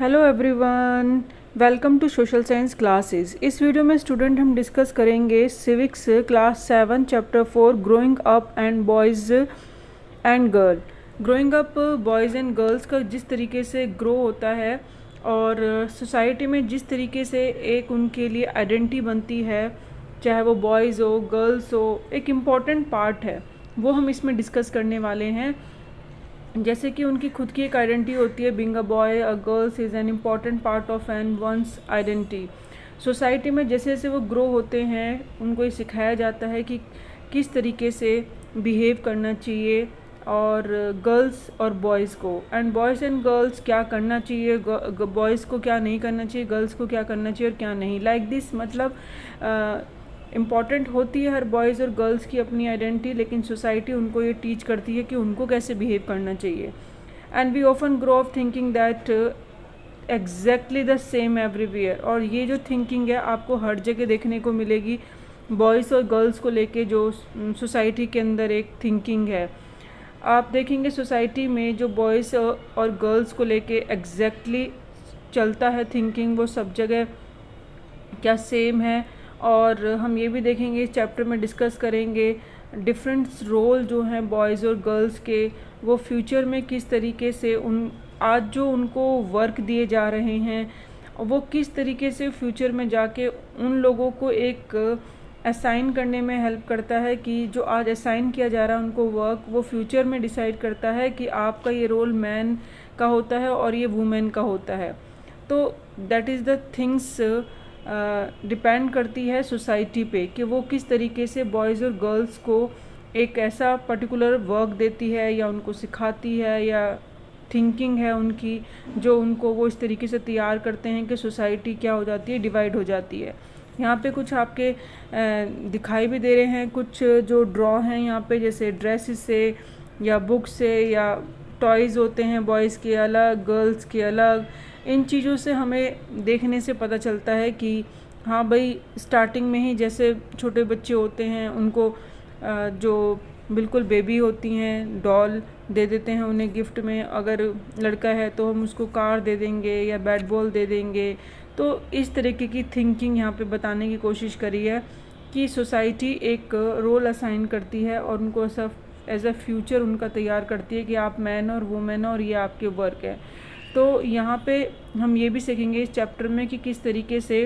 Hello everyone, welcome to social science classes. इस video में student हम डिस्कस करेंगे civics class 7 chapter 4 growing up and boys and girl. Growing up boys and girls का जिस तरीके से ग्रो होता है और सोसाइटी में जिस तरीके से एक उनके लिए आइडेंटिटी बनती है, चाहे वो बॉयज़ हो गर्ल्स हो, एक इम्पॉर्टेंट पार्ट है, वो हम इसमें डिस्कस करने वाले हैं। जैसे कि उनकी खुद की एक आइडेंटिटी होती है, being a boy a girls is an important part of an one's identity. Society में जैसे जैसे वो ग्रो होते हैं उनको ये सिखाया जाता है कि किस तरीके से बिहेव करना चाहिए, और गर्ल्स और बॉयज़ को, एंड बॉयज़ एंड गर्ल्स क्या करना चाहिए, बॉयज़ को क्या नहीं करना चाहिए, गर्ल्स को क्या करना चाहिए और क्या नहीं। लाइक दिस, मतलब इम्पॉर्टेंट होती है हर बॉयज़ और गर्ल्स की अपनी आइडेंटिटी, लेकिन सोसाइटी उनको ये टीच करती है कि उनको कैसे बिहेव करना चाहिए। And we often grow up thinking that exactly the same everywhere. और ये जो थिंकिंग है आपको हर जगह देखने को मिलेगी, बॉयज़ और गर्ल्स को लेके जो सोसाइटी के अंदर एक थिंकिंग है। आप देखेंगे सोसाइटी में जो बॉयज़ और गर्ल्स को लेके एग्जैक्टली चलता है थिंकिंग, वो सब जगह क्या सेम है। और हम ये भी देखेंगे, इस चैप्टर में डिस्कस करेंगे डिफरेंट रोल जो हैं बॉयज़ और गर्ल्स के, वो फ्यूचर में किस तरीके से आज जो उनको वर्क दिए जा रहे हैं वो किस तरीके से फ्यूचर में जाके उन लोगों को एक असाइन करने में हेल्प करता है कि जो आज असाइन किया जा रहा है उनको वर्क, वो फ्यूचर में डिसाइड करता है कि आपका ये रोल मैन का होता है और ये वुमेन का होता है। तो that is the things depend करती है सोसाइटी पे कि वो किस तरीके से बॉयज़ और गर्ल्स को एक ऐसा पर्टिकुलर वर्क देती है या उनको सिखाती है, या थिंकिंग है उनकी जो उनको वो इस तरीके से तैयार करते हैं कि सोसाइटी क्या हो जाती है, डिवाइड हो जाती है। यहाँ पे कुछ आपके दिखाई भी दे रहे हैं, कुछ जो ड्रॉ हैं यहाँ पे, जैसे ड्रेसेस से या बुक से या टॉयज़ होते हैं, बॉयज़ के अलग गर्ल्स के अलग। इन चीज़ों से हमें देखने से पता चलता है कि हाँ भाई, स्टार्टिंग में ही जैसे छोटे बच्चे होते हैं उनको जो बिल्कुल बेबी होती हैं डॉल दे देते हैं उन्हें गिफ्ट में, अगर लड़का है तो हम उसको कार दे देंगे या बैट बॉल दे देंगे। तो इस तरीके की थिंकिंग यहाँ पे बताने की कोशिश करी है कि सोसाइटी एक रोल असाइन करती है और उनको ऐसा एज अ फ्यूचर उनका तैयार करती है कि आप मैन और वुमेन और ये आपके वर्क है। तो यहाँ पे हम ये भी सीखेंगे इस चैप्टर में कि किस तरीके से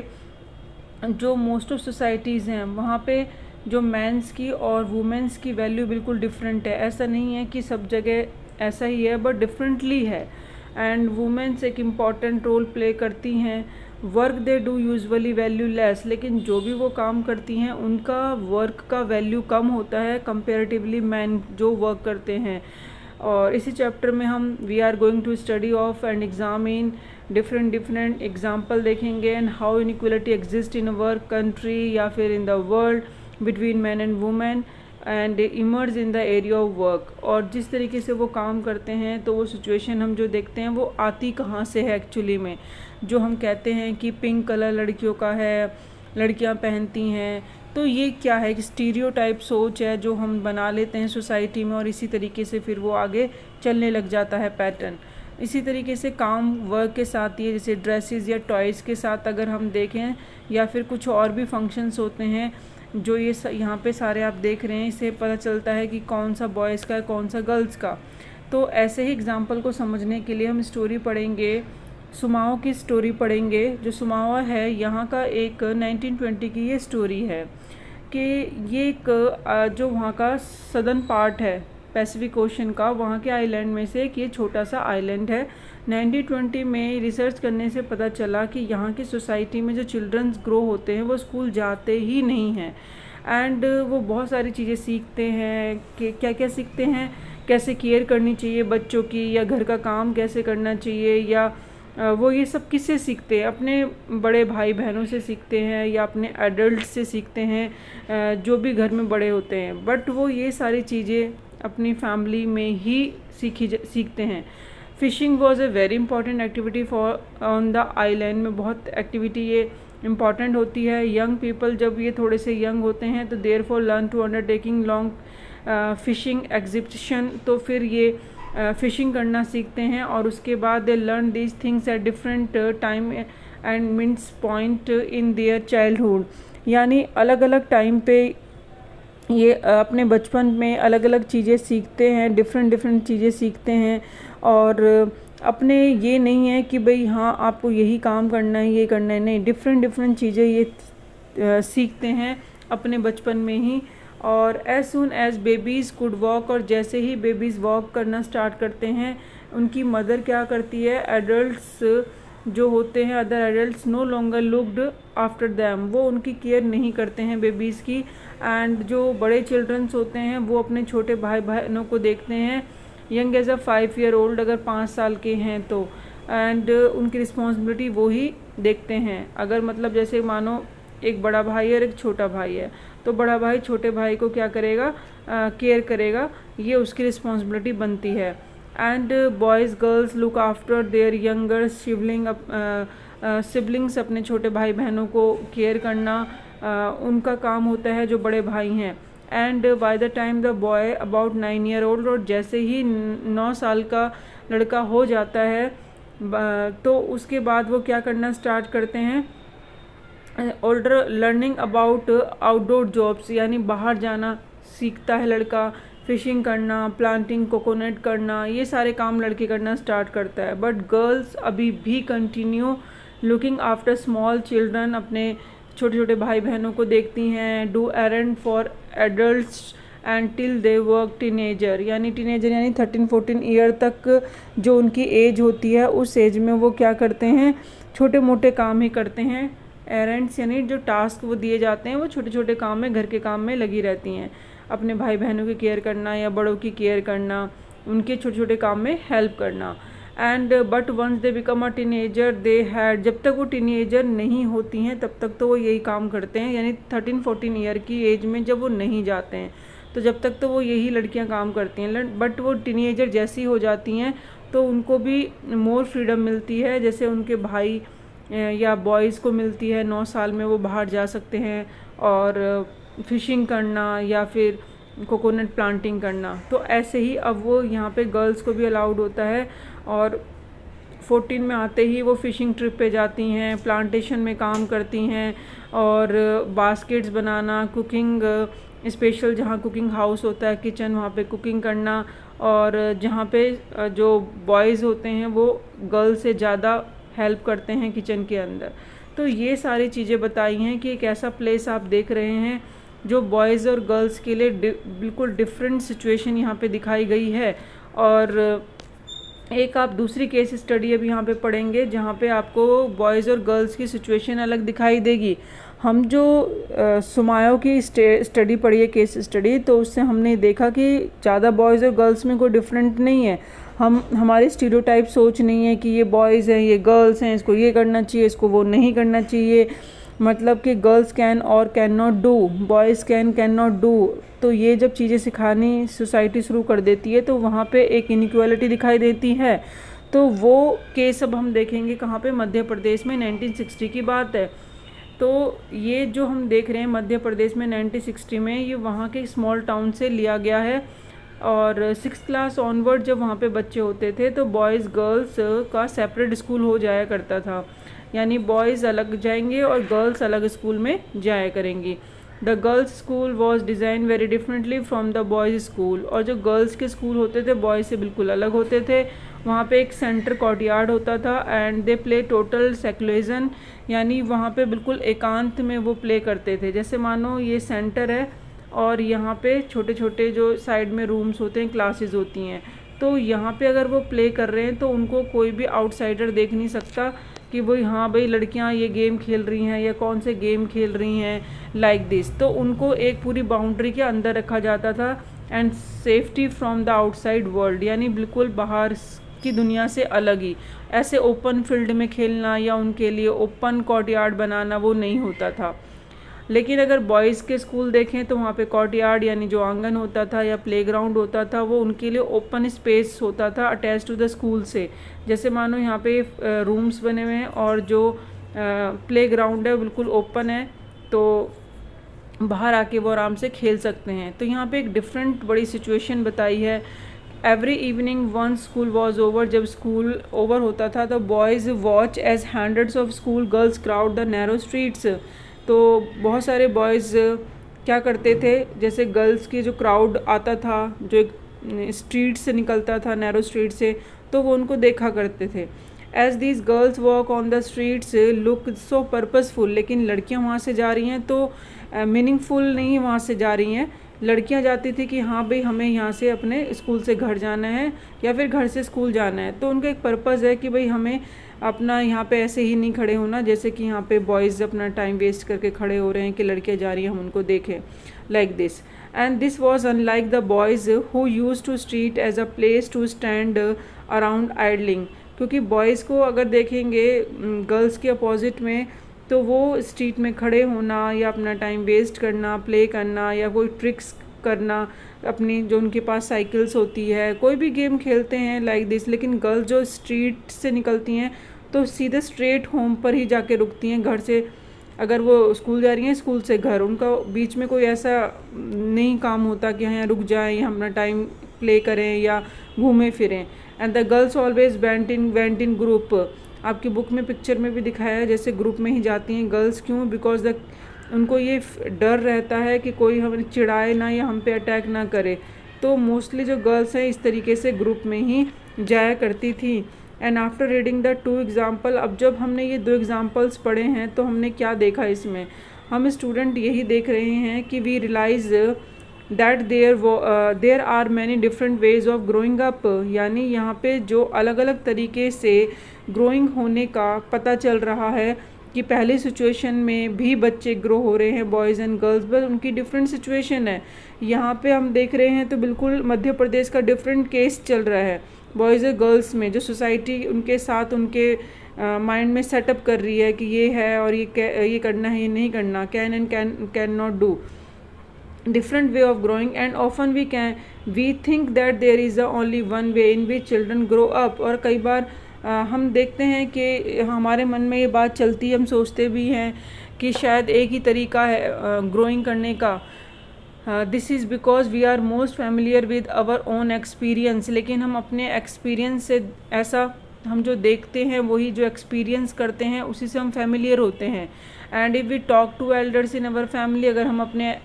जो मोस्ट ऑफ सोसाइटीज़ हैं वहाँ पे जो मैंस की और वुमेन्स की वैल्यू बिल्कुल डिफरेंट है। ऐसा नहीं है कि सब जगह ऐसा ही है, बट डिफरेंटली है। एंड वुमेन्स एक इम्पॉर्टेंट रोल प्ले करती हैं। Work they do usually value less, लेकिन जो भी वो काम करती हैं उनका वर्क का वैल्यू कम होता है कंपेरेटिवली मैन जो वर्क करते हैं। और इसी चैप्टर में हम we are going to study of and examine different example देखेंगे and how inequality exist in our country या फिर in the world between man and women and emerge in the area of work. और जिस तरीके से वो काम करते हैं तो वो सिचुएशन हम जो देखते हैं वो आती कहाँ से है एक्चुअली में। जो हम कहते हैं कि पिंक कलर लड़कियों का है, लड़कियां पहनती हैं, तो ये क्या है कि स्टीरियोटाइप सोच है जो हम बना लेते हैं सोसाइटी में, और इसी तरीके से फिर वो आगे चलने लग जाता है पैटर्न। इसी तरीके से काम वर्क के साथ ही, जैसे ड्रेसेस या टॉयज़ के साथ अगर हम देखें, या फिर कुछ और भी फंक्शंस होते हैं जो ये यहाँ पे सारे आप देख रहे हैं, इससे पता चलता है कि कौन सा बॉयज़ का है कौन सा गर्ल्स का। तो ऐसे ही एग्जाम्पल को समझने के लिए हम स्टोरी पढ़ेंगे, सुमाओ की स्टोरी पढ़ेंगे। जो सुमाओ है यहाँ का एक 1920 की ये स्टोरी है कि ये एक जो वहाँ का सदर्न पार्ट है पैसिफिक ओशन का, वहाँ के आइलैंड में से एक ये छोटा सा आइलैंड है। 1920 में रिसर्च करने से पता चला कि यहाँ की सोसाइटी में जो चिल्ड्रंस ग्रो होते हैं वो स्कूल जाते ही नहीं हैं, एंड वो बहुत सारी चीज़ें सीखते हैं कि क्या क्या सीखते हैं, कैसे केयर करनी चाहिए बच्चों की, या घर का काम कैसे करना चाहिए, या वो ये सब किससे सीखते हैं, अपने बड़े भाई बहनों से सीखते हैं या अपने एडल्ट से सीखते हैं जो भी घर में बड़े होते हैं। बट वो ये सारी चीज़ें अपनी फैमिली में ही सीखते हैं। Phishing was a very important activity for on the island में, बहुत एक्टिविटी ये इम्पॉर्टेंट होती है। यंग पीपल जब ये थोड़े से यंग होते हैं तो there for learn to undertaking long fishing exhibition, तो फिर ये फिशिंग करना सीखते हैं और उसके बाद they learn these things at different time and means point in their childhood. यानी अलग अलग टाइम पे ये अपने बचपन में अलग अलग चीज़ें सीखते हैं, डिफरेंट चीज़ें सीखते हैं। और अपने ये नहीं है कि भाई हाँ आपको यही काम करना है, ये करना है, नहीं, डिफरेंट चीज़ें ये सीखते हैं अपने बचपन में ही। और as soon as babies could walk, और जैसे ही बेबीज़ वॉक करना स्टार्ट करते हैं उनकी मदर क्या करती है, एडल्ट्स जो होते हैं, other adults no longer looked after them, वो उनकी केयर नहीं करते हैं बेबीज़ की। एंड जो बड़े चिल्ड्रंस होते हैं वो अपने छोटे भाई बहनों को देखते हैं, young as a 5 year old, अगर 5 साल के हैं तो, एंड उनकी रिस्पॉन्सिबिलिटी वो ही देखते हैं। अगर मतलब जैसे मानो एक बड़ा भाई है और एक छोटा भाई है, तो बड़ा भाई छोटे भाई को क्या करेगा, केयर करेगा, ये उसकी रिस्पॉन्सिबिलिटी बनती है। And boys girls look after their younger siblings, अपने छोटे भाई बहनों को केयर करना उनका काम होता है जो बड़े भाई हैं। And by the time the boy about 9 year old, और जैसे ही 9 साल का लड़का हो जाता है तो उसके बाद वो क्या करना स्टार्ट करते हैं, older learning about outdoor jobs, यानी बाहर जाना सीखता है लड़का, फिशिंग करना, प्लांटिंग, कोकोनट करना, ये सारे काम लड़के करना स्टार्ट करता है। बट गर्ल्स अभी भी continue looking after small children, अपने छोटे छोटे भाई बहनों को देखती हैं, do errand for adults and till they work teenager, यानी 13-14 ईयर तक जो उनकी एज होती है उस एज में वो क्या करते हैं, छोटे मोटे काम ही करते हैं। एरेंड्स यानी जो टास्क वो दिए जाते हैं वो छोटे छोटे काम में, घर के काम में लगी रहती हैं, अपने भाई बहनों की केयर करना या बड़ों की केयर करना, उनके छोटे छोटे काम में हेल्प करना। And but once they become a teenager they had, जब तक वो टीनेजर नहीं होती हैं तब तक तो वो यही काम करते हैं, यानी 13-14 ईयर की एज में जब वो नहीं जाते हैं तो जब तक तो वो यही लड़कियां काम करती हैं। बट वो टीनेजर जैसी हो जाती हैं तो उनको भी मोर फ्रीडम मिलती है, जैसे उनके भाई या बॉयज़ को मिलती है। 9 साल में वो बाहर जा सकते हैं और फिशिंग करना या फिर कोकोनट प्लांटिंग करना। तो ऐसे ही अब वो यहाँ पे गर्ल्स को भी अलाउड होता है, और 14 में आते ही वो फ़िशिंग ट्रिप पे जाती हैं, प्लांटेशन में काम करती हैं, और बास्केट्स बनाना, कुकिंग, स्पेशल जहाँ कुकिंग हाउस होता है, किचन, वहाँ पे कुकिंग करना। और जहाँ पे जो बॉयज़ होते हैं वो गर्ल्स से ज़्यादा हेल्प करते हैं किचन के अंदर। तो ये सारी चीज़ें बताई हैं कि एक ऐसा प्लेस आप देख रहे हैं जो बॉयज़ और गर्ल्स के लिए बिल्कुल डिफरेंट सिचुएशन यहाँ पे दिखाई गई है। और एक आप दूसरी केस स्टडी अब यहाँ पे पढ़ेंगे जहाँ पे आपको बॉयज़ और गर्ल्स की सिचुएशन अलग दिखाई देगी। हम जो सुमायो की स्टडी पढ़ी है, केस स्टडी, तो उससे हमने देखा कि ज़्यादा बॉयज़ और गर्ल्स में कोई डिफरेंट नहीं है। हमारी स्टीरियोटाइप सोच नहीं है कि ये बॉयज़ हैं, ये गर्ल्स हैं, इसको ये करना चाहिए, इसको वो नहीं करना चाहिए। मतलब कि गर्ल्स कैन और can not do, boys can not do. तो ये जब चीज़ें सिखानी सोसाइटी शुरू कर देती है तो वहाँ पे एक इनइक्वालिटी दिखाई देती है। तो वो केस अब हम देखेंगे कहाँ पे, मध्य प्रदेश में 1960 की बात है। तो ये जो हम देख रहे हैं मध्य प्रदेश में 1960 में, ये वहाँ के स्मॉल टाउन से लिया गया है। और 6th क्लास ऑनवर्ड जब वहाँ पे बच्चे होते थे तो बॉयज़ गर्ल्स का सेपरेट स्कूल हो जाया करता था, यानी बॉयज़ अलग जाएंगे और गर्ल्स अलग स्कूल में जाया करेंगी। The girls school was design very differently from the boys school, और जो गर्ल्स के स्कूल होते थे बॉयज़ से बिल्कुल अलग होते थे। वहाँ पे एक सेंटर कोर्टयार्ड होता था and they play total secularism, यानी वहाँ पे बिल्कुल एकांत में वो प्ले करते थे। जैसे मानो ये सेंटर है और यहाँ पे छोटे छोटे जो साइड में रूम्स होते हैं, क्लासेस होती हैं, तो यहाँ पे अगर वो प्ले कर रहे हैं तो उनको कोई भी आउटसाइडर देख नहीं सकता कि भाई हाँ भाई लड़कियाँ ये गेम खेल रही हैं या कौन से गेम खेल रही हैं, लाइक दिस। तो उनको एक पूरी बाउंड्री के अंदर रखा जाता था and safety from the outside world, यानी बिल्कुल बाहर की दुनिया से अलग ही। ऐसे ओपन फील्ड में खेलना या उनके लिए ओपन कोर्टयार्ड बनाना वो नहीं होता था। लेकिन अगर बॉयज़ के स्कूल देखें तो वहाँ पे कोर्टयार्ड यानी जो आंगन होता था या प्लेग्राउंड होता था वो उनके लिए ओपन स्पेस होता था अटैच टू द स्कूल से। जैसे मानो यहाँ पे रूम्स बने हुए हैं और जो प्लेग्राउंड है बिल्कुल ओपन है, तो बाहर आके वो आराम से खेल सकते हैं। तो यहाँ पे एक डिफरेंट बड़ी सिचुएशन बताई है every evening when school was over, जब स्कूल ओवर होता था तो boys watch as hundreds of school girls crowd the narrow streets. तो बहुत सारे बॉयज़ क्या करते थे, जैसे गर्ल्स की जो क्राउड आता था, जो एक स्ट्रीट से निकलता था, नैरो स्ट्रीट से, तो वो उनको देखा करते थे। As these girls walk on the streets look so purposeful, लेकिन लड़कियां वहाँ से जा रही हैं तो मीनिंगफुल नहीं वहाँ से जा रही हैं। लड़कियां जाती थी कि हाँ भाई हमें यहाँ से अपने स्कूल से घर जाना है या फिर घर से स्कूल जाना है, तो उनका एक पर्पज़ है कि भाई हमें अपना यहाँ पे ऐसे ही नहीं खड़े होना जैसे कि यहाँ पे बॉयज़ अपना टाइम वेस्ट करके खड़े हो रहे हैं कि लड़कियाँ जा रही हैं हम उनको देखें, like this. And this was unlike the boys who use to street as a place to stand around idling, क्योंकि बॉयज़ को अगर देखेंगे गर्ल्स के अपोजिट में, तो वो स्ट्रीट में खड़े होना या अपना टाइम वेस्ट करना, प्ले करना या कोई ट्रिक्स करना, अपनी जो उनके पास साइकिल्स होती है, कोई भी गेम खेलते हैं लाइक दिस। लेकिन गर्ल्स जो स्ट्रीट से निकलती हैं तो सीधे स्ट्रेट होम पर ही जाके रुकती हैं। घर से अगर वो स्कूल जा रही हैं, स्कूल से घर, उनका बीच में कोई ऐसा नहीं काम होता कि हाँ रुक जाएं या अपना टाइम प्ले करें या घूमें फिरें। And the girls always went in group, आपकी बुक में पिक्चर में भी दिखाया है जैसे ग्रुप में ही जाती हैं गर्ल्स। क्यों? बिकॉज द उनको ये डर रहता है कि कोई हमें चिढ़ाए ना या हम पे अटैक ना करे, तो मोस्टली जो गर्ल्स हैं इस तरीके से ग्रुप में ही जाया करती थी। And after reading the two example, अब जब हमने ये दो एग्जाम्पल्स पढ़े हैं तो हमने क्या देखा इसमें, हम स्टूडेंट यही देख रहे हैं कि we realize that there are many different ways of growing up, यानी यहाँ पे जो अलग अलग तरीके से ग्रोइंग होने का पता चल रहा है कि पहली सिचुएशन में भी बच्चे ग्रो हो रहे हैं बॉयज़ एंड गर्ल्स, बट उनकी डिफरेंट सिचुएशन है। यहाँ पे हम देख रहे हैं तो बिल्कुल मध्य प्रदेश का डिफरेंट केस चल रहा है बॉयज़ और गर्ल्स में, जो सोसाइटी उनके साथ उनके माइंड में सेटअप कर रही है कि ये है और ये करना है, ये नहीं करना, can and can not do, different way of growing, and often we think that there is a only one way in which children grow up। और कई बार हम देखते हैं कि हमारे मन में ये बात चलती है, हम सोचते भी हैं कि शायद एक ही तरीका है ग्रोइंग करने का। This is because we are most familiar with our own experience, लेकिन हम अपने एक्सपीरियंस से ऐसा हम जो देखते हैं वही जो एक्सपीरियंस करते हैं उसी से हम फैमिलियर होते हैं। And if we talk to elders in our family, अगर हम अपने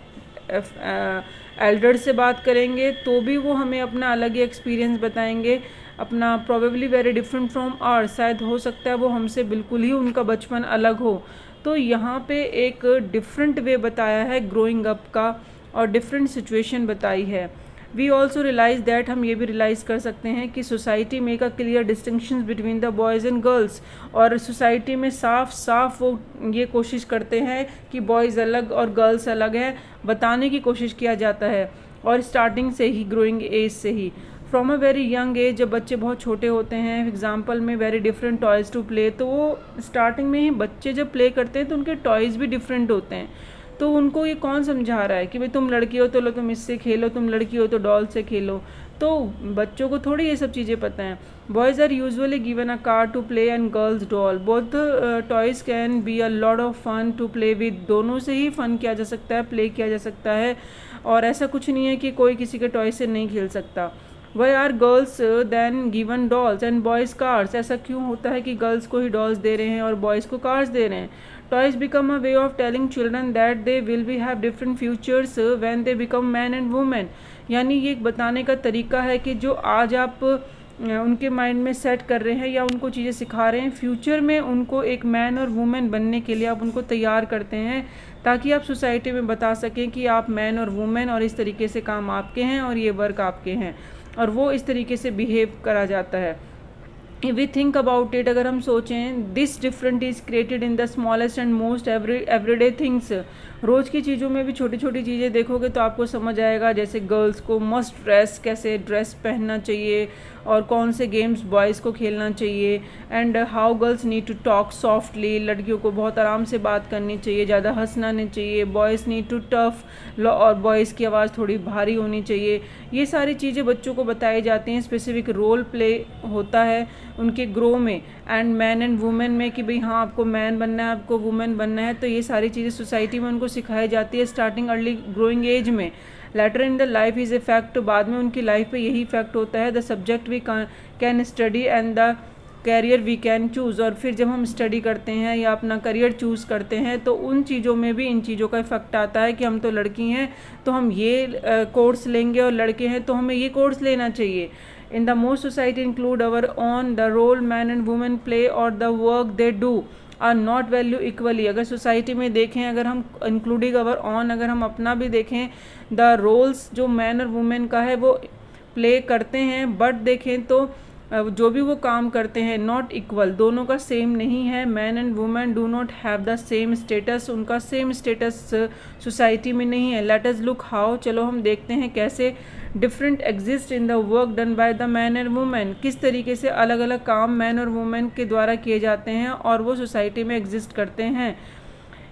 एल्डर से बात करेंगे तो भी वो हमें अपना अलग ही एक्सपीरियंस बताएंगे, अपना probably very different from our, शायद हो सकता है वो हमसे बिल्कुल ही उनका बचपन अलग हो। तो यहाँ पे एक डिफरेंट वे बताया है ग्रोइंग अप का और डिफरेंट सिचुएशन बताई है। वी ऑल्सो रियलाइज़ दैट, हम ये भी रियलाइज़ कर सकते हैं कि society make a clear distinction between the boys and girls, और सोसाइटी में साफ साफ वो ये कोशिश करते हैं कि बॉयज़ अलग और गर्ल्स अलग है, बताने की कोशिश किया जाता है। और स्टार्टिंग से ही, ग्रोइंग एज से ही, from a very young age, जब बच्चे बहुत छोटे होते हैं, एग्जाम्पल में very different toys to play, तो वो स्टार्टिंग में ही बच्चे जब प्ले करते हैं तो उनके टॉयज़ भी डिफरेंट होते हैं। तो उनको ये कौन समझा रहा है कि भाई तुम लड़की हो तो लो तुम इससे खेलो, तुम लड़की हो तो डॉल से खेलो, तो बच्चों को थोड़ी ये सब चीज़ें पता हैं। Boys are usually given a car to play and girls doll, both toys can be a lot of fun to play with, दोनों से ही फन किया जा सकता है, प्ले किया जा सकता है, और ऐसा कुछ नहीं है कि कोई किसी के टॉय से नहीं खेल सकता। Why are girls then given dolls and boys cars, ऐसा क्यों होता है कि गर्ल्स को ही डॉल्स दे रहे हैं और बॉयज़ को कार्स दे रहे हैं। Toys become a way of telling children that they will be have different futures when they become man and women, यानी ये एक बताने का तरीका है कि जो आज आप उनके माइंड में सेट कर रहे हैं या उनको चीज़ें सिखा रहे हैं, फ्यूचर में उनको एक मैन और वुमेन बनने के लिए आप उनको तैयार करते हैं, ताकि आप सोसाइटी में बता सकें कि आप मैन और वुमेन और इस तरीके से काम आपके हैं और ये वर्क आपके हैं, और वो इस तरीके से बिहेव करा जाता है। वी थिंक अबाउट इट, अगर हम सोचें, this different is created in the smallest and most everyday things, रोज़ की चीज़ों में भी छोटी छोटी चीज़ें देखोगे तो आपको समझ आएगा, जैसे गर्ल्स को मस्ट ड्रेस, कैसे ड्रेस पहनना चाहिए और कौन से गेम्स बॉयज़ को खेलना चाहिए, and how girls need to talk softly, लड़कियों को बहुत आराम से बात करनी चाहिए, ज़्यादा हंसना नहीं चाहिए, बॉयज़ नीड टू टफ, और बॉयज़ की आवाज़ थोड़ी भारी होनी चाहिए। ये सारी चीज़ें बच्चों को बताई जाती हैं, स्पेसिफिक रोल प्ले होता है उनके ग्रो में, एंड मैन एंड वुमेन में कि भाई हाँ आपको मैन बनना है, आपको वुमेन बनना है, तो ये सारी चीज़ें सोसाइटी में उनको सिखाई जाती है स्टार्टिंग अर्ली ग्रोइंग एज में। Later in the life is a fact, बाद में उनकी लाइफ पे यही फैक्ट होता है। The subject we can study and the career we can choose, और फिर जब हम स्टडी करते हैं या अपना करियर चूज़ करते हैं तो उन चीज़ों में भी इन चीज़ों का इफेक्ट आता है कि हम तो लड़की हैं तो हम ये कोर्स लेंगे और लड़के हैं तो हमें ये कोर्स लेना चाहिए। In the most society include our on the role man and women play और the work they do are not value equally. अगर सोसाइटी में देखें, अगर हम इंक्लूडिंग अवर ऑन, अगर हम अपना भी देखें, द रोल्स जो मैन और वुमेन का है वो प्ले करते हैं, बट देखें तो जो भी वो काम करते हैं नॉट इक्वल, दोनों का सेम नहीं है। Man and women do not have the same status, उनका सेम स्टेटस सोसाइटी में नहीं है। लेट अस लुक हाउ, चलो हम देखते हैं कैसे different exist in the work done by the man and women, किस तरीके से अलग अलग काम मैन और वुमेन के द्वारा किए जाते हैं और वो सोसाइटी में एग्जिस्ट करते हैं।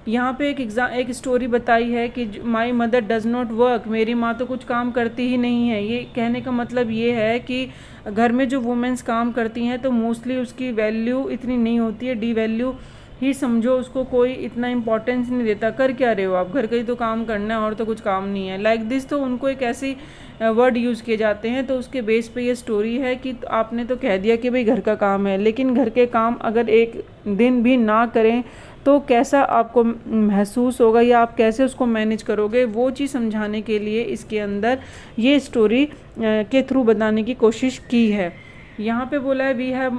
यहाँ पे एक स्टोरी बताई है कि my mother does not work, मेरी माँ तो कुछ काम करती ही नहीं है। ये कहने का मतलब ये है कि घर में जो वुमेन्स काम करती हैं तो मोस्टली उसकी वैल्यू इतनी नहीं होती है, डी वैल्यू ही समझो, उसको कोई इतना इम्पोर्टेंस नहीं देता। कर क्या रहे हो आप, घर का ही तो काम करना है और तो कुछ काम नहीं है, लाइक दिस। तो उनको एक ऐसी वर्ड यूज़ किए जाते हैं, तो उसके बेस पे ये स्टोरी है कि आपने तो कह दिया कि भाई घर का काम है, लेकिन घर के काम अगर एक दिन भी ना करें तो कैसा आपको महसूस होगा या आप कैसे उसको मैनेज करोगे, वो चीज़ समझाने के लिए इसके अंदर ये स्टोरी के थ्रू बताने की कोशिश की है। यहाँ पे बोला है वी हैव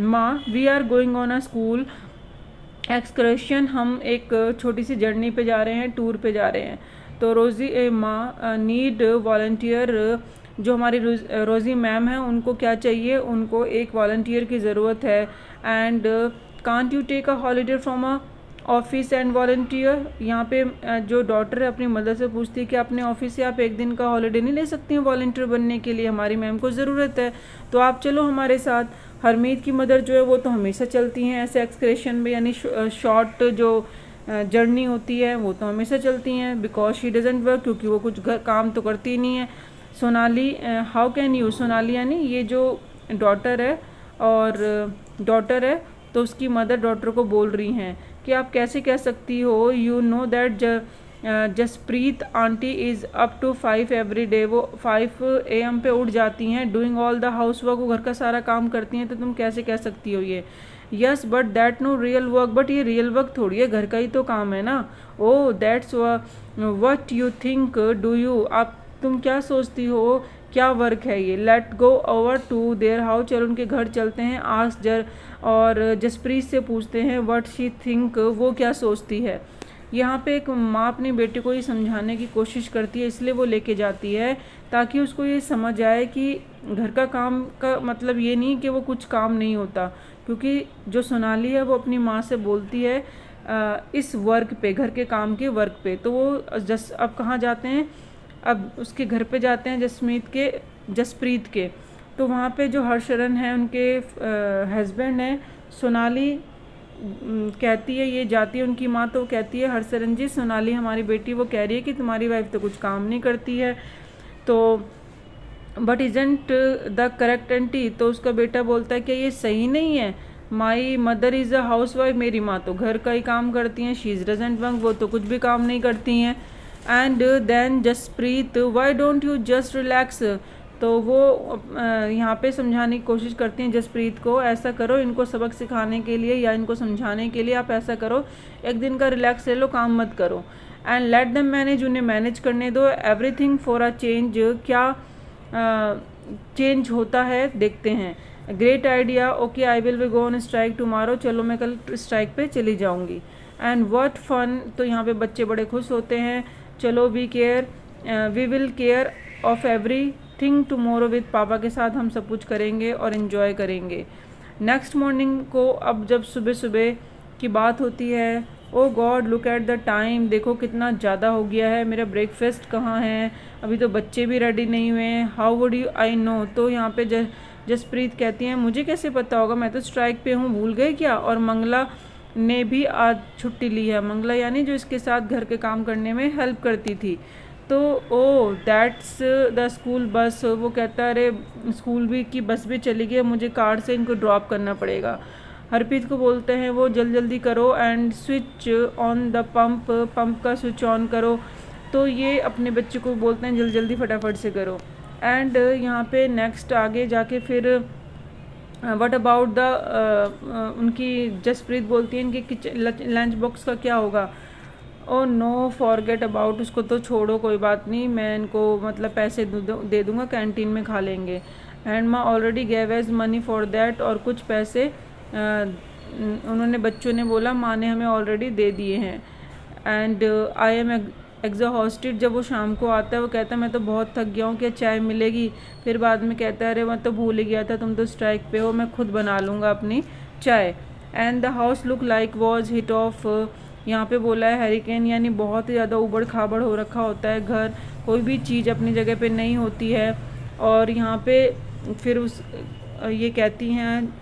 माँ we are going on a school excursion, हम एक छोटी सी जर्नी पे जा रहे हैं, टूर पे जा रहे हैं। तो रोज़ी माँ नीड वॉलंटियर, जो हमारी रोज़ी मैम है उनको क्या चाहिए, उनको एक वॉलंटियर की ज़रूरत है। And can't you take a holiday from a office and volunteer, यहाँ पे जो डॉटर है अपनी मदर से पूछती है कि अपने ऑफिस से आप एक दिन का हॉलीडे नहीं ले सकती हैं वॉलंटियर बनने के लिए, हमारी मैम को ज़रूरत है, तो आप चलो हमारे साथ। हरमीत की मदर जो है वो तो हमेशा चलती हैं ऐसे एक्सकर्शन में, यानी शॉर्ट जो जर्नी होती है वो तो हमेशा चलती हैं, बिकॉज शी डजेंट वर्क, क्योंकि वो कुछ घर काम तो करती नहीं है। Sonali how can you, Sonali यानी ये जो डॉटर है और डॉटर है तो उसकी मदर डॉटर को बोल रही हैं कि आप कैसे कह सकती हो, you know that Jaspreet aunty is up to 5 every day, वो 5 AM पे उठ जाती हैं, doing all the house work, वो घर का सारा काम करती हैं, तो तुम कैसे कह सकती हो ये। Yes but that no real work, but ये रियल वर्क थोड़ी है, घर का ही तो काम है ना। Oh that's what you think do you, आप तुम क्या सोचती हो, क्या वर्क है ये। Let go over to their house, चलो उनके घर चलते हैं। आस्क जर, और जसप्रीत से पूछते हैं व्हाट शी थिंक, वो क्या सोचती है। यहाँ पे एक माँ अपनी बेटी को ये समझाने की कोशिश करती है, इसलिए वो लेके जाती है ताकि उसको ये समझ आए कि घर का काम का मतलब ये नहीं कि वो कुछ काम नहीं होता, क्योंकि जो सोनाली है वो अपनी माँ से बोलती है इस वर्क पे, घर के काम के वर्क पे। तो वो अब कहाँ जाते हैं, अब उसके घर पे जाते हैं जसप्रीत के। तो वहाँ पे जो हर्षरन है उनके हस्बैंड हैं, सोनाली कहती है, ये जाती है उनकी माँ तो कहती है हर्षरन जी सोनाली हमारी बेटी वो कह रही है कि तुम्हारी वाइफ तो कुछ काम नहीं करती है, तो but isn't the correct aunty, तो उसका बेटा बोलता है कि ये सही नहीं है। My mother is a house wife, मेरी माँ तो घर का ही काम करती हैं। शी इज़ डजंट वर्क, वो तो कुछ भी काम नहीं करती हैं। And then Jaspreet why don't you just relax, तो वो यहाँ पे समझाने की कोशिश करती हैं जसप्रीत को, ऐसा करो, इनको सबक सिखाने के लिए या इनको समझाने के लिए आप ऐसा करो, एक दिन का रिलैक्स ले लो, काम मत करो। एंड लेट देम मैनेज, उन्हें मैनेज करने दो। एवरीथिंग फॉर अ चेंज, क्या चेंज होता है देखते हैं। Great idea, okay I will go on strike tomorrow, चलो मैं कल स्ट्राइक पे चली जाऊँगी। एंड व्हाट फन, तो यहाँ पे बच्चे बड़े खुश होते हैं। चलो we will care of everything tomorrow, with पापा के साथ हम सब कुछ करेंगे और इन्जॉय करेंगे। नेक्स्ट मॉर्निंग को अब जब सुबह सुबह की बात होती है, oh god look at the time, देखो कितना ज़्यादा हो गया है, मेरा ब्रेकफास्ट कहाँ है, अभी तो बच्चे भी रेडी नहीं हुए हैं। How would you I know, तो यहाँ पे जसप्रीत कहती हैं मुझे कैसे पता होगा, मैं तो स्ट्राइक पे हूँ, भूल गए क्या। और मंगला ने भी आज छुट्टी ली है, मंगला यानी जो इसके साथ घर के काम करने में हेल्प करती थी। तो ओ दैट्स द स्कूल बस, वो कहता है अरे स्कूल भी की बस भी चली गई, मुझे कार से इनको ड्रॉप करना पड़ेगा। हरप्रीत को बोलते हैं वो जल्दी करो and switch on the pump, pump का स्विच ऑन करो। तो ये अपने बच्चे को बोलते हैं जल्दी जल्दी फटाफट से करो। एंड यहाँ पे नेक्स्ट आगे जाके फिर व्हाट अबाउट द उनकी जसप्रीत बोलती है इनके लंच बॉक्स का क्या होगा। ओ नो फॉरगेट अबाउट, उसको तो छोड़ो, कोई बात नहीं, मैं इनको मतलब पैसे दे दूँगा, कैंटीन में खा लेंगे। एंड माँ already gave as money for that, और कुछ पैसे उन्होंने बच्चों ने बोला माँ ने हमें ऑलरेडी दे दिए हैं। एंड आई एम एग्जॉस्टेड, जब वो शाम को आता है वो कहता है मैं तो बहुत थक गया हूँ, क्या चाय मिलेगी। फिर बाद में कहता है अरे मैं तो भूल ही गया था, तुम तो स्ट्राइक पे हो, मैं खुद बना लूँगा अपनी चाय। And the house look like was hit of, यहाँ पे बोला है हैरिकेन, यानी बहुत ही ज़्यादा उबड़ खाबड़ हो रखा होता है घर, कोई भी चीज़ अपनी जगह पे नहीं होती है। और यहाँ पे फिर ये कहती हैं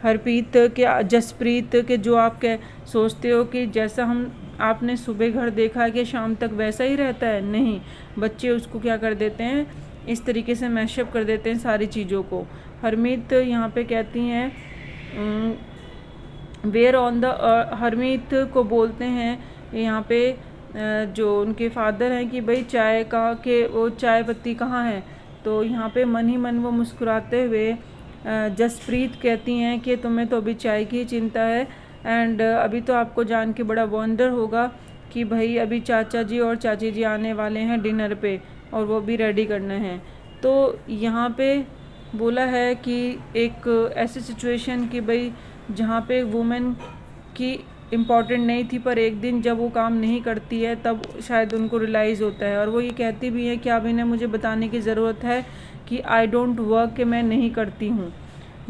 हरप्रीत के जसप्रीत के जो आप कह सोचते हो कि जैसा आपने सुबह घर देखा है कि शाम तक वैसा ही रहता है, नहीं, बच्चे उसको क्या कर देते हैं, इस तरीके से मैशअप कर देते हैं सारी चीज़ों को। हरमीत यहाँ पे कहती हैं वेयर ऑन द, हरमीत को बोलते हैं यहाँ पे जो उनके फादर हैं कि भाई चाय का के वो चाय पत्ती कहाँ है। तो यहाँ पे मन ही मन वो मुस्कुराते हुए जसप्रीत कहती हैं कि तुम्हें तो अभी चाय की चिंता है, एंड अभी तो आपको जान के बड़ा वंडर होगा कि भाई अभी चाचा जी और चाची जी आने वाले हैं डिनर पे, और वो भी रेडी करना है। तो यहाँ पे बोला है कि एक ऐसी सिचुएशन कि भाई जहाँ पे वुमेन की इम्पॉर्टेंट नहीं थी, पर एक दिन जब वो काम नहीं करती है तब शायद उनको रियलाइज़ होता है। और वो ये कहती भी है कि अब इन्हें मुझे बताने की ज़रूरत है कि आई डोंट वर्क, कि मैं नहीं करती हूँ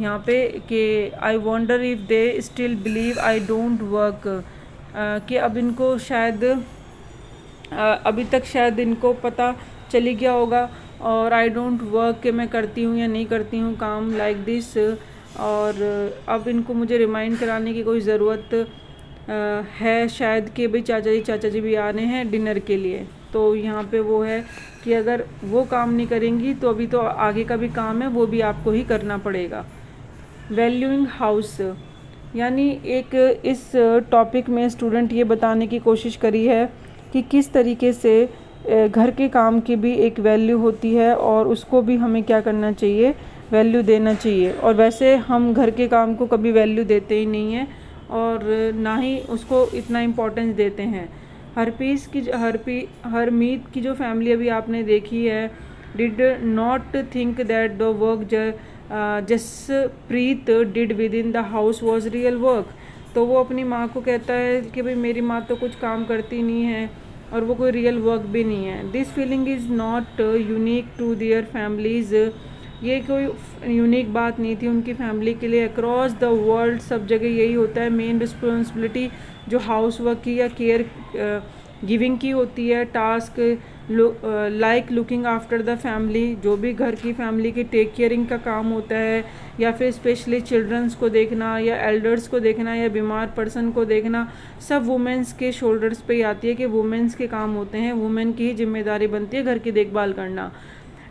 यहाँ पे, कि I wonder if they still believe I don't work, कि अब इनको शायद अभी तक शायद इनको पता चली गया होगा, और आई डोंट वर्क कि मैं करती हूँ या नहीं करती हूँ काम लाइक दिस। और अब इनको मुझे रिमाइंड कराने की कोई ज़रूरत है शायद कि भाई चाचा जी भी आ रहे हैं डिनर के लिए। तो यहाँ पे वो है कि अगर वो काम नहीं करेंगी तो अभी तो आगे का भी काम है, वो भी आपको ही करना पड़ेगा। वैल्यूइंग हाउस, यानी एक इस टॉपिक में स्टूडेंट ये बताने की कोशिश करी है कि किस तरीके से घर के काम की भी एक वैल्यू होती है और उसको भी हमें क्या करना चाहिए, वैल्यू देना चाहिए। और वैसे हम घर के काम को कभी वैल्यू देते ही नहीं हैं और ना ही उसको इतना इम्पोर्टेंस देते हैं। हरमीत की जो फैमिली अभी आपने देखी है, did not think that the work Jaspreet did within the house was real work. तो वो अपनी माँ को कहता है कि भाई मेरी माँ तो कुछ काम करती नहीं है और वो कोई रियल वर्क भी नहीं है। This feeling is not unique to their families, ये कोई यूनिक बात नहीं थी उनकी फैमिली के लिए, अक्रॉस द वर्ल्ड सब जगह यही होता है। मेन रिस्पॉन्सिबिलिटी जो हाउस वर्क की या केयर गिविंग की होती है, task like looking after the family, जो भी घर की फैमिली की टेक केयरिंग का काम होता है, या फिर स्पेशली चिल्ड्रंस को देखना या एल्डर्स को देखना या बीमार पर्सन को देखना, सब वुमेंस के शोल्डर्स पे ही आती है कि वुमेंस के काम होते हैं, वुमेन की ही जिम्मेदारी बनती है घर की देखभाल करना।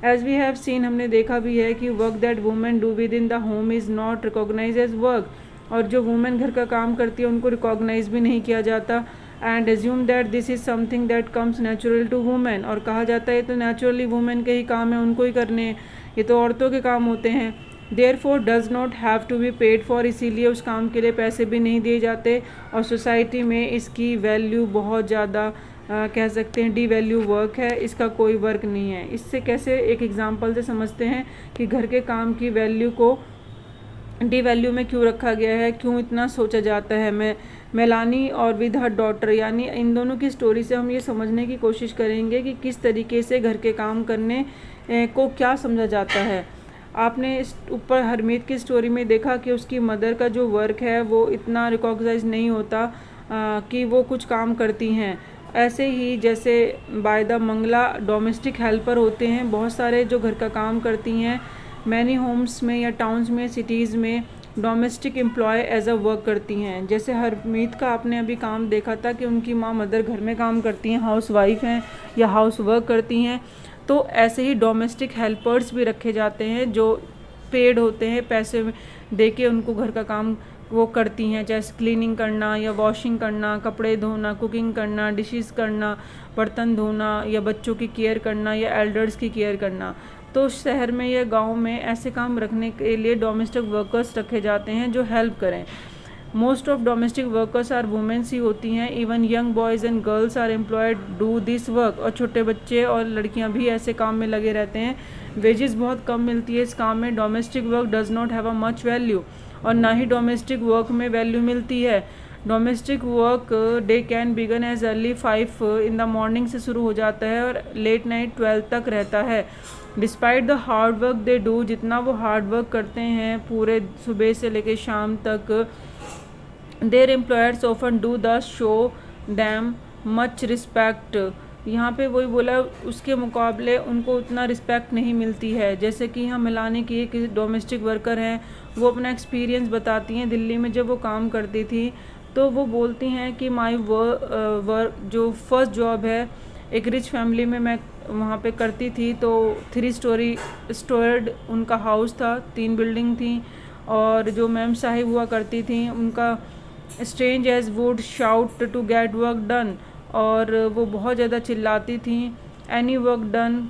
एज वी हैव सीन, हमने देखा भी है कि work that women do within the home is not recognize as work, और जो वुमेन घर का काम करती है उनको रिकॉग्नाइज भी नहीं किया जाता। And assume that this is something that comes natural to women, और कहा जाता है तो नेचुरली वुमेन के ही काम है, उनको ही करने हैं, ये तो औरतों के काम होते हैं। Therefore does not have to be paid for, इसीलिए उस काम के लिए पैसे भी नहीं दिए जाते, और सोसाइटी में इसकी वैल्यू बहुत ज़्यादा कह सकते हैं डी वैल्यू वर्क है, इसका कोई वर्क नहीं है। इससे कैसे एक एग्जांपल से समझते हैं कि घर के काम की वैल्यू को डी वैल्यू में क्यों रखा गया है, क्यों इतना सोचा जाता है। मेलानी और विद हर डॉटर, यानी इन दोनों की स्टोरी से हम ये समझने की कोशिश करेंगे कि किस तरीके से घर के काम करने को क्या समझा जाता है। आपने इस ऊपर हरमीत की स्टोरी में देखा कि उसकी मदर का जो वर्क है वो इतना रिकॉग्नाइज नहीं होता कि वो कुछ काम करती हैं। ऐसे ही जैसे by the Mangala domestic helper होते हैं बहुत सारे जो घर का काम करती हैं, मैनी होम्स में या टाउन्स में, सिटीज़ में domestic employ as a work करती हैं। जैसे हरमीत का आपने अभी काम देखा था कि उनकी माँ मदर घर में काम करती हैं, हाउस वाइफ हैं या हाउस वर्क करती हैं, तो ऐसे ही डोमेस्टिक हेल्पर्स भी रखे जाते हैं जो पेड होते हैं, पैसे दे के उनको घर का काम वो करती हैं, जैसे क्लीनिंग करना या वॉशिंग करना, कपड़े धोना, कुकिंग करना, डिशेस करना, बर्तन धोना या बच्चों की केयर करना या एल्डर्स की केयर करना। तो शहर में या गांव में ऐसे काम रखने के लिए डोमेस्टिक वर्कर्स रखे जाते हैं जो हेल्प करें। Most of domestic workers are womens ही होती हैं। Even young boys and girls are employed do this work. और छोटे बच्चे और लड़कियां भी ऐसे काम में लगे रहते हैं। वेजेस बहुत कम मिलती है इस काम में। Domestic work does not have a much value, और ना ही डोमेस्टिक वर्क में वैल्यू मिलती है। Domestic work day can begin as early 5 in the morning से शुरू हो जाता है और लेट नाइट 12 तक रहता है। Despite the hard work they do, जितना वो हार्ड वर्क करते हैं पूरे सुबह से लेकर शाम तक, their employers often do the show them much respect. यहाँ पे वही बोला, उसके मुकाबले उनको उतना रिस्पेक्ट नहीं मिलती है। जैसे कि यहाँ मिलानी की एक डोमेस्टिक वर्कर हैं, वो अपना एक्सपीरियंस बताती हैं। दिल्ली में जब वो काम करती थी तो वो बोलती हैं कि माई वर्क जो फर्स्ट जॉब है, एक रिच फैमिली में मैं वहाँ पे करती थी। तो 3 स्टोरी स्टोर्ड उनका हाउस था, 3 बिल्डिंग थी। और जो मैम साहिब हुआ करती थी उनका strange as would shout to get work done, और वो बहुत ज़्यादा चिल्लाती थी एनी वर्क डन,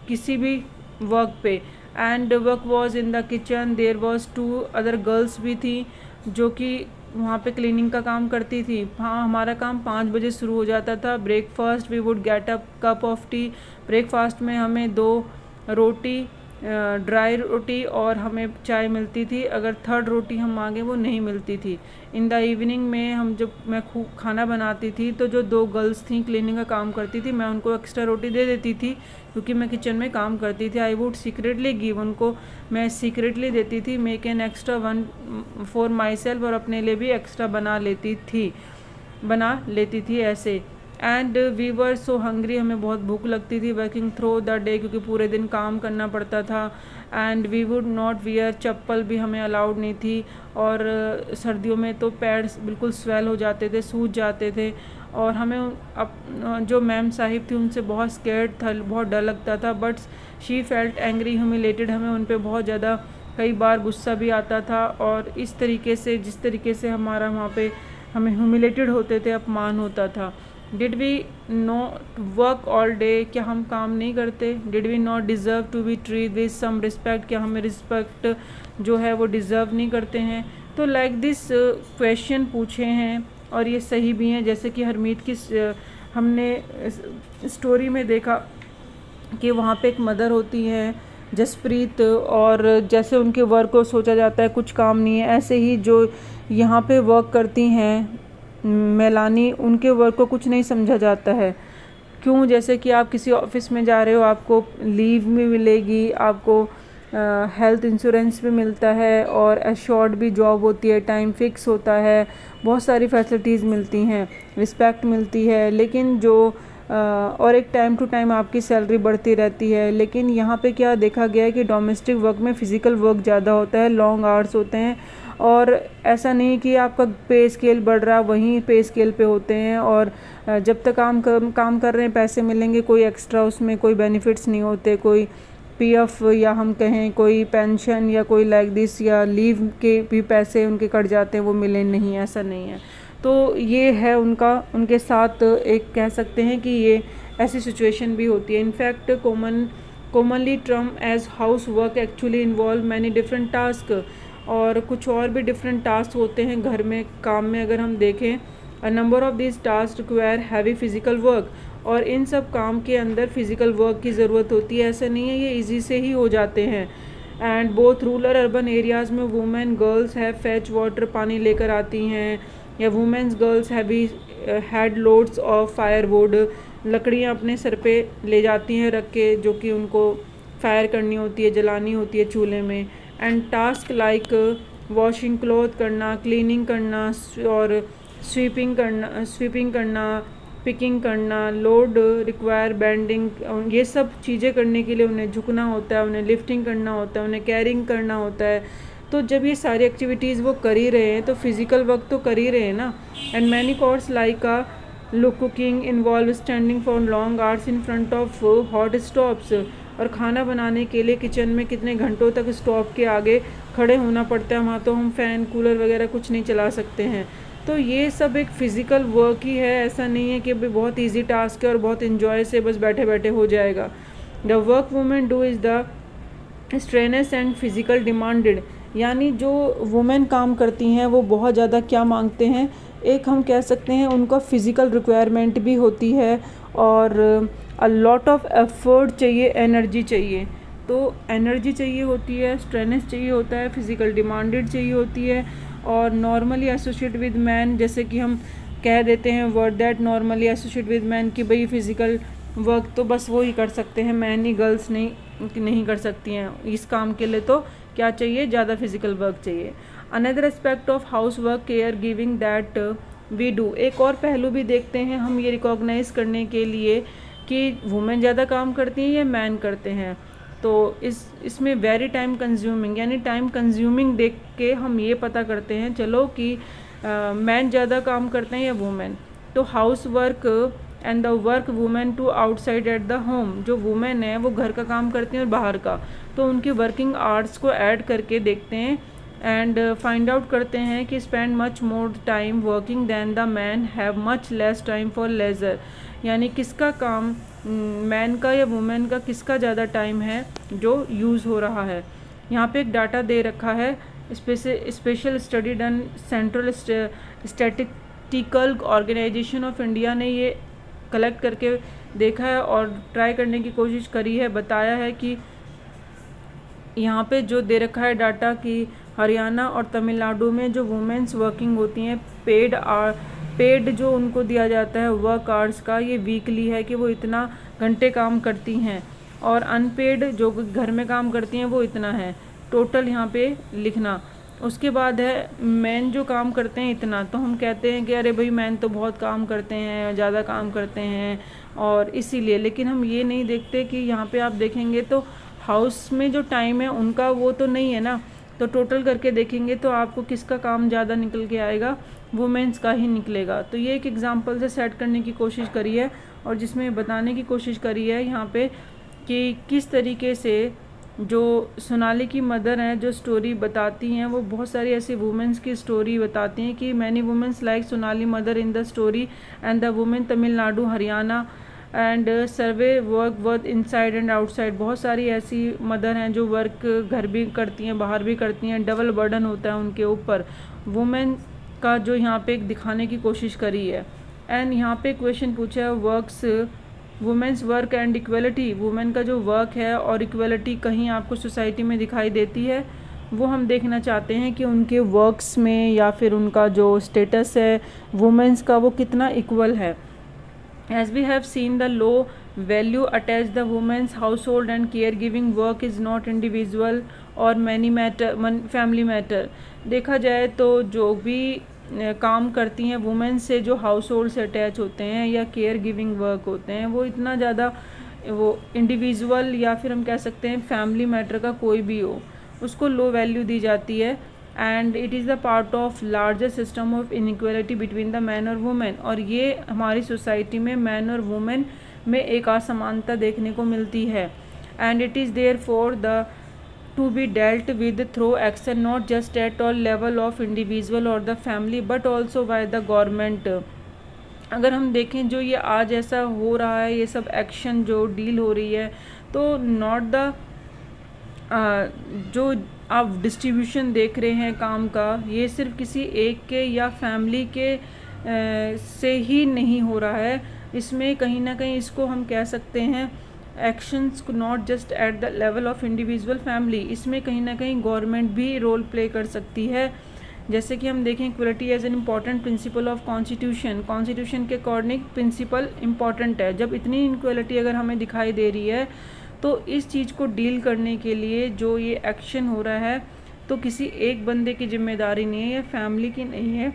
किसी भी वर्क पे। And work was in the kitchen, there was 2 other girls भी थी जो कि वहाँ पे क्लीनिंग का काम करती थी। हाँ, हमारा काम 5 बजे शुरू हो जाता था। Breakfast we would get a cup of tea. Breakfast में हमें 2 रोटी, ड्राई रोटी और हमें चाय मिलती थी। अगर 3rd रोटी हम मांगे वो नहीं मिलती थी। इन द इवनिंग में मैं खूब खाना बनाती थी तो जो 2 गर्ल्स थी क्लीनिंग का काम करती थी, मैं उनको एक्स्ट्रा रोटी दे देती थी क्योंकि मैं किचन में काम करती थी। आई वुड सीक्रेटली गिव, उनको मैं सीक्रेटली देती थी। Make an extra 1 for myself, और अपने लिए भी एक्स्ट्रा बना लेती थी ऐसे। And we were so hungry, हमें बहुत भूख लगती थी वर्किंग थ्रू द डे, क्योंकि पूरे दिन काम करना पड़ता था। And we would not wear, चप्पल भी हमें अलाउड नहीं थी। और सर्दियों में तो पैर बिल्कुल स्वेल हो जाते थे, सूज जाते थे। और हमें जो मैम साहिब थी उनसे बहुत स्केर्ड था, बहुत डर लगता था। But she felt angry humiliated, हमें उन पर बहुत ज़्यादा कई बार गुस्सा भी आता था। और इस तरीके से, जिस तरीके से हमारा वहाँ पे हमें ह्यूमिलेटेड होते थे, अपमान होता था। Did we not work all day, क्या हम काम नहीं करते? Did we not deserve to be treat with some respect, क्या हमें रिस्पेक्ट जो है वो डिज़र्व नहीं करते हैं? तो लाइक दिस क्वेश्चन पूछे हैं और ये सही भी हैं। जैसे कि हरमीत की हमने स्टोरी में देखा कि वहाँ पे एक मदर होती है जसप्रीत, और जैसे उनके वर्क को सोचा जाता है कुछ काम नहीं है, ऐसे ही जो यहाँ पे वर्क करती हैं मेलानी, उनके वर्क को कुछ नहीं समझा जाता है। क्यों? जैसे कि आप किसी ऑफिस में जा रहे हो, आपको लीव भी मिलेगी, आपको हेल्थ इंश्योरेंस भी मिलता है, और एश्योर्ड भी जॉब होती है, टाइम फिक्स होता है, बहुत सारी फैसिलिटीज़ मिलती हैं, रिस्पेक्ट मिलती है। लेकिन जो और एक टाइम टू टाइम आपकी सैलरी बढ़ती रहती है। लेकिन यहाँ पे क्या देखा गया है कि डोमेस्टिक वर्क में फ़िज़िकल वर्क ज़्यादा होता है, लॉन्ग आवर्स होते हैं, और ऐसा नहीं कि आपका पे स्केल बढ़ रहा, वहीं पे स्केल पे होते हैं। और जब तक काम कर रहे हैं पैसे मिलेंगे, कोई एक्स्ट्रा उसमें कोई बेनिफिट्स नहीं होते, कोई पीएफ या हम कहें कोई पेंशन या कोई लाइक दिस या लीव के भी पैसे उनके कट जाते हैं, वो मिले नहीं, ऐसा नहीं है। तो ये है उनके साथ एक कह सकते हैं कि ये ऐसी सिचुएशन भी होती है। In fact commonly term as house work actually involve many different task, और कुछ और भी डिफरेंट टास्क होते हैं घर में काम में। अगर हम देखें, a number of this task require heavy physical work, और इन सब काम के अंदर फिजिकल वर्क की ज़रूरत होती है। ऐसा नहीं है ये इजी से ही हो जाते हैं। And both rural urban areas में वुमेन गर्ल्स है फेच वाटर, पानी लेकर आती हैं, या women's girls heavy had loads of firewood, लकड़ियाँ अपने सर पे ले जाती हैं रख के, जो कि उनको फायर करनी होती है, जलानी होती है चूल्हे में। And task like washing cloth करना, क्लीनिंग करना, और स्वीपिंग करना, पिकिंग करना, लोड रिक्वायर बेंडिंग, ये सब चीज़ें करने के लिए उन्हें झुकना होता है, उन्हें लिफ्टिंग करना होता है, उन्हें कैरिंग करना होता है। तो जब ये सारी एक्टिविटीज़ वो कर ही रहे हैं तो फिज़िकल वर्क तो कर ही रहे हैं ना। And many course like a look cooking involve standing for long hours in front of hot stoves, और खाना बनाने के लिए किचन में कितने घंटों तक स्टोव के आगे खड़े होना पड़ता है, वहाँ तो हम फ़ैन कूलर वगैरह कुछ नहीं चला सकते हैं। तो ये सब एक फ़िज़िकल वर्क ही है, ऐसा नहीं है कि भाई बहुत इजी टास्क है और बहुत इन्जॉय से बस बैठे बैठे हो जाएगा। The work women do is the strenuous and physical demanded, यानी जो वुमेन काम करती हैं वो बहुत ज़्यादा क्या मांगते हैं, एक हम कह सकते हैं उनका फ़िज़िकल रिक्वायरमेंट भी होती है और अ लॉट ऑफ एफर्ट चाहिए, एनर्जी चाहिए। तो एनर्जी चाहिए होती है, स्ट्रेनस चाहिए होता है, फिज़िकल डिमांडेड चाहिए होती है। और नॉर्मली एसोसिएट विद मैन, जैसे कि हम कह देते हैं word that normally associate with man कि भाई फिज़िकल वर्क तो बस वो ही कर सकते हैं, मैन ही, गर्ल्स नहीं कर सकती हैं। इस काम के लिए तो क्या चाहिए, ज़्यादा फिज़िकल वर्क चाहिए। Another aspect of house work care giving that we do, एक और पहलू भी देखते हैं हम ये रिकॉग्नाइज करने के लिए कि वुमेन ज़्यादा काम करती हैं या मैन करते हैं। तो इसमें वेरी टाइम कंज्यूमिंग, यानी टाइम कंज्यूमिंग देख के हम ये पता करते हैं चलो कि मैन ज़्यादा काम करते हैं या वुमेन। तो house work and the work women to outside at the home, जो वुमेन है वो घर का काम करती हैं और बाहर का, तो उनकी वर्किंग आवर्स को ऐड करके देखते हैं एंड फाइंड आउट करते हैं कि spend much more time working than the man have much less time for leisure, यानी किसका काम, मैन का या वुमेन का, किसका ज़्यादा टाइम है जो यूज़ हो रहा है। यहाँ पे एक डाटा दे रखा है, special study done central statistical organisation of India ने ये कलेक्ट करके देखा है और ट्राई करने की कोशिश करी है। बताया है कि यहाँ पे जो दे रखा है डाटा कि हरियाणा और तमिलनाडु में जो वुमेन्स वर्किंग होती हैं, पेड जो उनको दिया जाता है वर्क आवर्स का, ये वीकली है कि वो इतना घंटे काम करती हैं, और अनपेड जो घर में काम करती हैं वो इतना है, टोटल यहाँ पे लिखना। उसके बाद है मैन जो काम करते हैं इतना, तो हम कहते हैं कि अरे भाई मैन तो बहुत काम करते हैं, ज़्यादा काम करते हैं, और इसीलिए, लेकिन हम ये नहीं देखते कि यहाँ पे आप देखेंगे तो हाउस में जो टाइम है उनका वो तो नहीं है ना, तो टोटल करके देखेंगे तो आपको किसका काम ज़्यादा निकल के आएगा, वुमेन्स का ही निकलेगा। तो ये एक एग्जांपल से सेट करने की कोशिश करी है और जिसमें बताने की कोशिश करी है यहाँ पे कि किस तरीके से जो सोनाली की मदर हैं जो स्टोरी बताती हैं, वो बहुत सारी ऐसी वुमेन्स की स्टोरी बताती हैं कि many women's like Sonali mother in the story and the women Tamil Nadu Haryana and survey work inside and outside. बहुत सारी ऐसी मदर हैं जो वर्क घर भी करती हैं बाहर भी करती हैं, डबल बर्डन होता है उनके ऊपर। वुमेन का जो यहाँ पे एक दिखाने की कोशिश करी है। एंड यहाँ पे क्वेश्चन पूछा है works womens work and equality, women का जो वर्क है और इक्वलिटी कहीं आपको सोसाइटी में दिखाई देती है, वो हम देखना चाहते हैं कि उनके वर्क्स में या फिर उनका जो स्टेटस है वुमेन्स का वो कितना इक्वल है। As we have seen, the low value attached the women's household and caregiving work is not individual or family matter। देखा जाए तो जो भी काम करती हैं वुमेन से जो हाउस होल्ड से अटैच होते हैं या केयर गिविंग वर्क होते हैं, वो इतना ज़्यादा वो इंडिविजुअल या फिर हम कह सकते हैं फैमिली मैटर का कोई भी हो, उसको लो वैल्यू दी जाती है। And it is the part of larger system of inequality between the man और वुमेन, और ये हमारी सोसाइटी में मैन और वुमेन में एक असमानता देखने को मिलती है। And it is there for the to be dealt with through action not just at all level of individual or the family but also by the government। अगर हम देखें जो ये आज ऐसा हो रहा है, ये सब एक्शन जो डील हो रही है, तो नॉट द जो आप डिस्ट्रीब्यूशन देख रहे हैं काम का, ये सिर्फ किसी एक के या फैमिली के से ही नहीं हो रहा है। इसमें कहीं ना कहीं इसको हम कह सकते हैं actions not just at the level of individual family, इसमें कहीं ना कहीं गवर्नमेंट भी रोल प्ले कर सकती है। जैसे कि हम देखें equality as an important principle of constitution के अकॉर्डिंग प्रिंसिपल इम्पॉर्टेंट है। जब इतनी इनक्वलिटी अगर हमें दिखाई दे रही है तो इस चीज़ को डील करने के लिए जो ये एक्शन हो रहा है तो किसी एक बंदे की जिम्मेदारी नहीं है या फैमिली की नहीं है,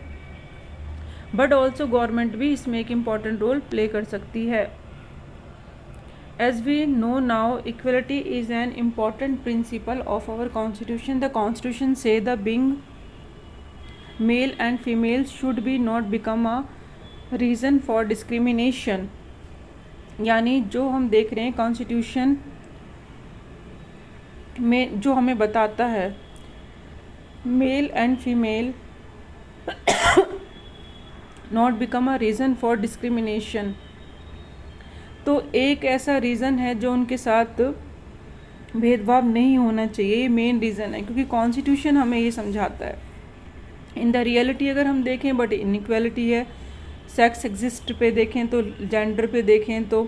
बट ऑल्सो गवर्नमेंट भी इसमें एक इम्पॉर्टेंट रोल प्ले कर सकती है। As we know now, equality is an important principle of our constitution. The constitution say the being male and female should be not become a reason for discrimination। यानी जो हम देख रहे हैं constitution में जो हमें बताता है male and female not become a reason for discrimination. तो एक ऐसा रीज़न है जो उनके साथ भेदभाव नहीं होना चाहिए, ये मेन रीज़न है, क्योंकि कॉन्स्टिट्यूशन हमें ये समझाता है। इन द रियलिटी अगर हम देखें बट इनइक्वालिटी है। सेक्स एग्जिस्ट पे देखें तो, जेंडर पे देखें तो,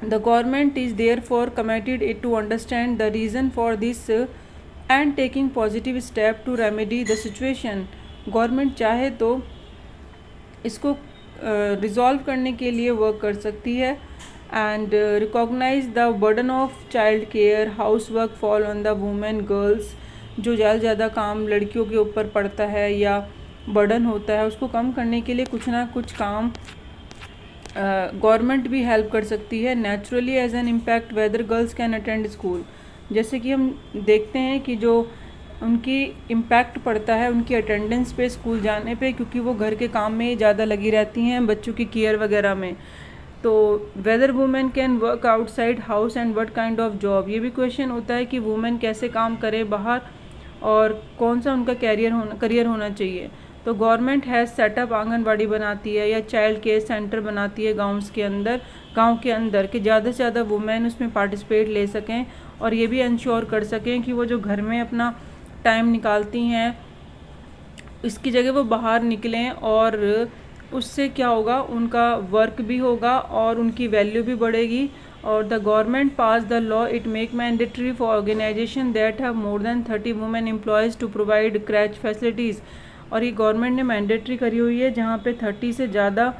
the government is there for committed it to understand the reason for this and taking positive step to remedy the situation. Government चाहे तो इसको रिजॉल्व करने के लिए वर्क कर सकती है। And recognise the burden of child care, house work fall on the women girls. जो ज़्यादा काम लड़कियों के ऊपर पड़ता है या बर्डन होता है, उसको कम करने के लिए कुछ ना कुछ काम गवर्नमेंट भी हेल्प कर सकती है। Naturally as an impact whether girls can attend school. जैसे कि हम देखते हैं कि जो उनकी इम्पैक्ट पड़ता है उनकी अटेंडेंस पे स्कूल जाने पे, क्योंकि वो घर के काम में ज़्यादा लगी रहती हैं, बच्चों की केयर वगैरह में। तो whether women can work outside house and what kind of job. ये भी क्वेश्चन होता है कि वुमेन कैसे काम करे बाहर और कौन सा उनका करियर होना चाहिए। तो गवर्नमेंट हैज़ सेटअप, आंगनबाड़ी बनाती है या चाइल्ड केयर सेंटर बनाती है गाँव के अंदर कि ज़्यादा से ज़्यादा वुमेन उसमें पार्टिसिपेट ले सकें और ये भी इंश्योर कर सकें कि वो जो घर में अपना टाइम निकालती हैं इसकी जगह वो बाहर निकलें, और उससे क्या होगा, उनका वर्क भी होगा और उनकी वैल्यू भी बढ़ेगी। और the government pass the law it make mandatory for organisation that have more than 30 women employees to provide creche facilities. और ये गवर्नमेंट ने मैंडेटरी करी हुई है जहाँ पे 30 से ज़्यादा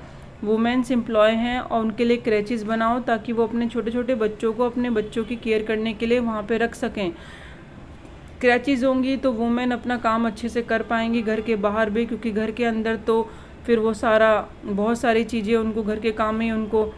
वुमेन्स एम्प्लॉय हैं और उनके लिए क्रैचेस बनाओ ताकि वो अपने छोटे छोटे बच्चों को अपने बच्चों की केयर करने के लिए वहाँ पे रख सकें। क्रैचेस होंगी तो वुमेन अपना काम अच्छे से कर पाएंगी घर के बाहर भी, क्योंकि घर के अंदर तो फिर वो बहुत सारी चीज़ें उनको घर के काम में उनको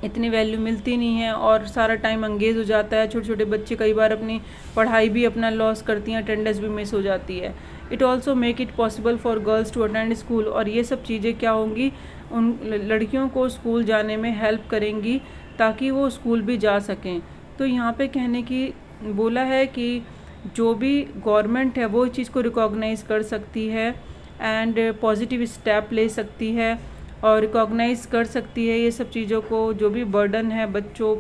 इतनी वैल्यू मिलती नहीं है और सारा टाइम अंगेज हो जाता है। छोटे छोटे बच्चे कई बार अपनी पढ़ाई भी अपना लॉस करती हैं, अटेंडेंस भी मिस हो जाती है। It also make it possible for girls to attend school. और ये सब चीज़ें क्या होंगी, उन लड़कियों को स्कूल जाने में हेल्प करेंगी ताकि वो स्कूल भी जा सकें। तो यहाँ पे कहने की बोला है कि जो भी गवर्नमेंट है वो इस चीज़ को रिकॉग्नाइज़ कर सकती है एंड पॉजिटिव स्टेप ले सकती है और रिकॉग्नाइज़ कर सकती है ये सब चीज़ों को। जो भी बर्डन है बच्चों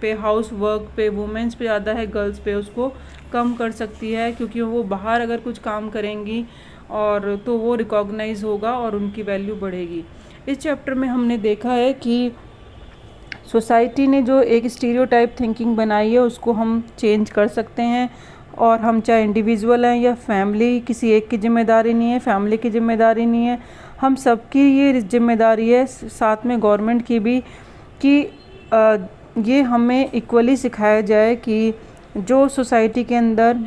पे, हाउस वर्क पे वुमेन्स पे ज़्यादा है, गर्ल्स पे, उसको कम कर सकती है, क्योंकि वो बाहर अगर कुछ काम करेंगी और तो वो रिकॉग्नाइज़ होगा और उनकी वैल्यू बढ़ेगी। इस चैप्टर में हमने देखा है कि सोसाइटी ने जो एक स्टीरियोटाइप थिंकिंग बनाई है उसको हम चेंज कर सकते हैं, और हम चाहे इंडिविजुअल हैं या फैमिली, किसी एक की जिम्मेदारी नहीं है, फैमिली की जिम्मेदारी नहीं है, हम सबकी ये जिम्मेदारी है, साथ में गवर्नमेंट की भी, कि ये हमें इक्वली सिखाया जाए कि जो सोसाइटी के अंदर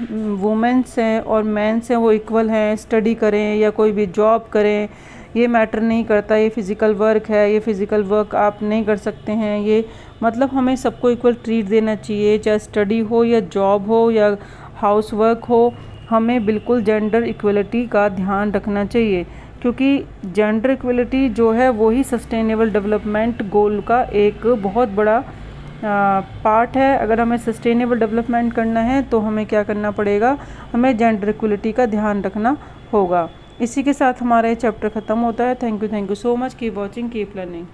वुमेन्स हैं और मेंस हैं वो इक्वल हैं, स्टडी करें या कोई भी जॉब करें, ये मैटर नहीं करता। ये फ़िज़िकल वर्क है, ये फ़िज़िकल वर्क आप नहीं कर सकते हैं, ये मतलब हमें सबको इक्वल ट्रीट देना चाहिए, चाहे स्टडी हो या जॉब हो या हाउस वर्क हो। हमें बिल्कुल जेंडर इक्वलिटी का ध्यान रखना चाहिए, क्योंकि जेंडर इक्वलिटी जो है वो ही सस्टेनेबल डेवलपमेंट गोल का एक बहुत बड़ा पार्ट है। अगर हमें सस्टेनेबल डेवलपमेंट करना है तो हमें क्या करना पड़ेगा, हमें जेंडर इक्वलिटी का ध्यान रखना होगा। इसी के साथ हमारा ये चैप्टर ख़त्म होता है। Thank you so much, keep watching, keep learning.